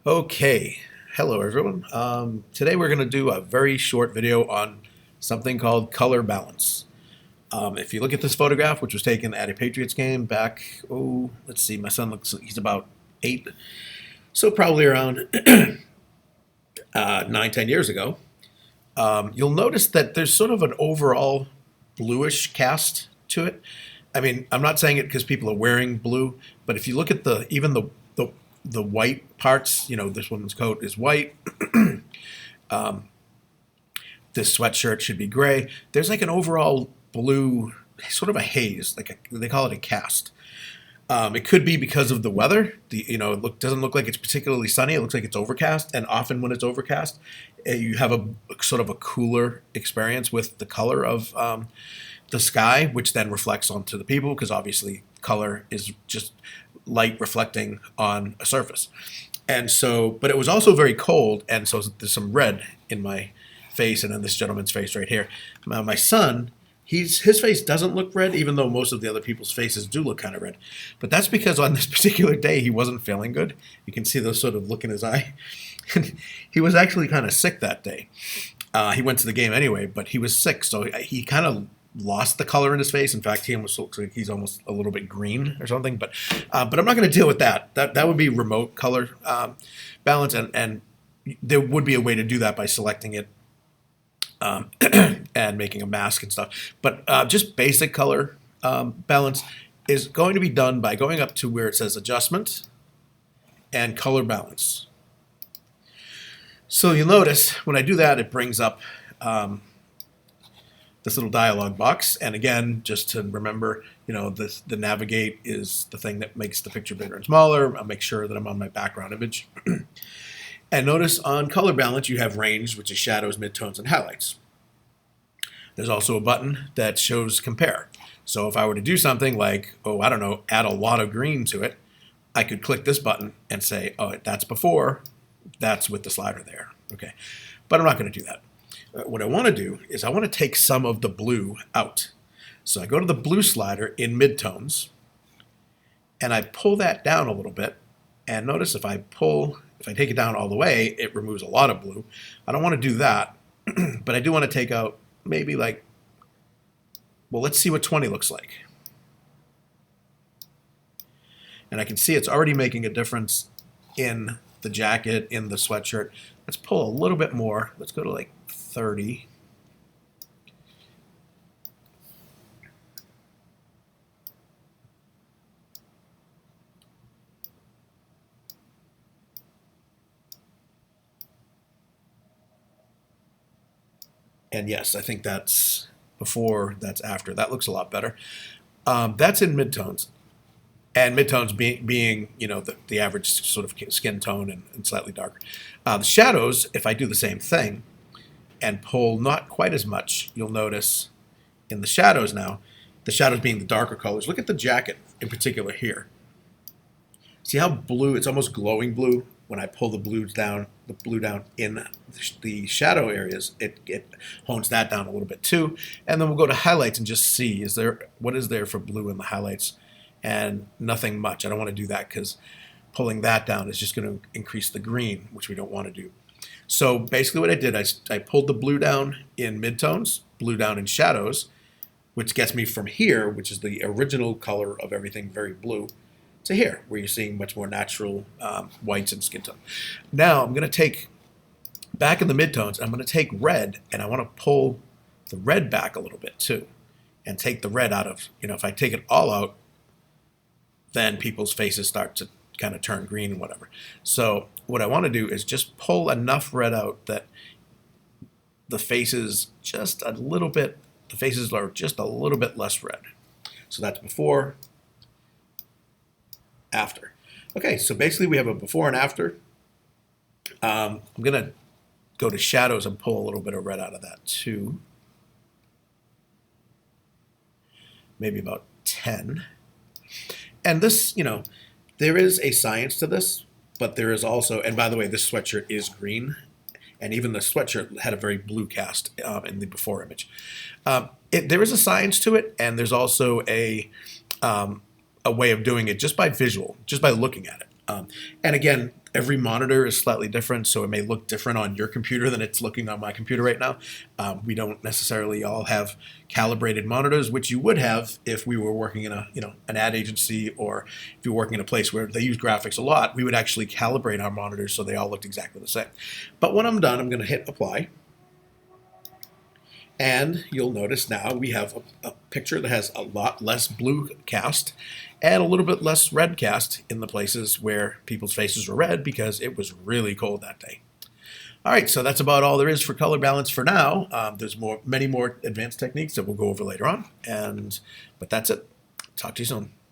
Okay, hello everyone. Today we're going to do a very short video on something called color balance. If you look at this photograph, which was taken at a Patriots game back, let's see, my son looks, he's about 8, so probably around 9, 10 years ago. You'll notice that there's sort of an overall bluish cast to it. I mean, I'm not saying it because people are wearing blue, but if you look at the white parts, this woman's coat is white. This sweatshirt should be gray. There's like an overall blue, sort of a haze, they call it a cast. It could be because of the weather. Doesn't look like it's particularly sunny. It looks like it's overcast, and often when it's overcast, you have a sort of a cooler experience with the color of the sky, which then reflects onto the people, because obviously color is just light reflecting on a surface. And so, but it was also very cold, and so there's some red in my face and in this gentleman's face right here. Now, my son, his face doesn't look red, even though most of the other people's faces do look kind of red. But that's because on this particular day, he wasn't feeling good. You can see the sort of look in his eye. He was actually kind of sick that day. He went to the game anyway, but he was sick, so he kind of lost the color in his face. In fact, he almost looks like he's almost a little bit green or something. But I'm not going to deal with that. That would be remote color balance, and there would be a way to do that by selecting it and making a mask and stuff. But just basic color balance is going to be done by going up to where it says Adjustment and Color Balance. So you'll notice when I do that, it brings up this little dialog box. And again, just to remember, the navigate is the thing that makes the picture bigger and smaller. I'll make sure that I'm on my background image. And notice on color balance, you have range, which is shadows, midtones, and highlights. There's also a button that shows compare. So if I were to do something like, add a lot of green to it, I could click this button and say, that's before, that's with the slider there. Okay, but I'm not going to do that. What I want to do is I want to take some of the blue out. So I go to the blue slider in midtones, and I pull that down a little bit. And notice if I take it down all the way, it removes a lot of blue. I don't want to do that, but I do want to take out maybe let's see what 20 looks like. And I can see it's already making a difference in the jacket, in the sweatshirt. Let's pull a little bit more. Let's go to 30. And yes, I think that's before, that's after. That looks a lot better. That's in midtones. And midtones being the average sort of skin tone and slightly darker. The shadows, if I do the same thing and pull not quite as much, you'll notice in the shadows now, the shadows being the darker colors. Look at the jacket in particular here. See how blue, it's almost glowing blue. When I pull the blue down in the shadow areas, it hones that down a little bit too. And then we'll go to highlights and just see, what is there for blue in the highlights? And nothing much. I don't want to do that because pulling that down is just going to increase the green, which we don't want to do. So basically what I did, I pulled the blue down in midtones, blue down in shadows, which gets me from here, which is the original color of everything, very blue, to here, where you're seeing much more natural whites and skin tone. Now I'm going to take, back in the midtones, I'm going to take red, and I want to pull the red back a little bit too, and take the red out of, if I take it all out, then people's faces start to kind of turn green and whatever. So what I want to do is just pull enough red out that the faces are just a little bit less red. So that's before, after. Okay, so basically we have a before and after. I'm going to go to shadows and pull a little bit of red out of that too. Maybe about 10. And this, there is a science to this, but there is also, and by the way, this sweatshirt is green, and even the sweatshirt had a very blue cast in the before image. There is a science to it, and there's also a way of doing it just by visual, just by looking at it. And again, Every monitor is slightly different, so it may look different on your computer than it's looking on my computer right now. We don't necessarily all have calibrated monitors, which you would have if we were working in an ad agency, or if you're working in a place where they use graphics a lot. We would actually calibrate our monitors so they all looked exactly the same. But when I'm done, I'm going to hit apply. And you'll notice now we have a picture that has a lot less blue cast and a little bit less red cast in the places where people's faces were red because it was really cold that day. All right, so that's about all there is for color balance for now. There's many more advanced techniques that we'll go over later on, but that's it. Talk to you soon.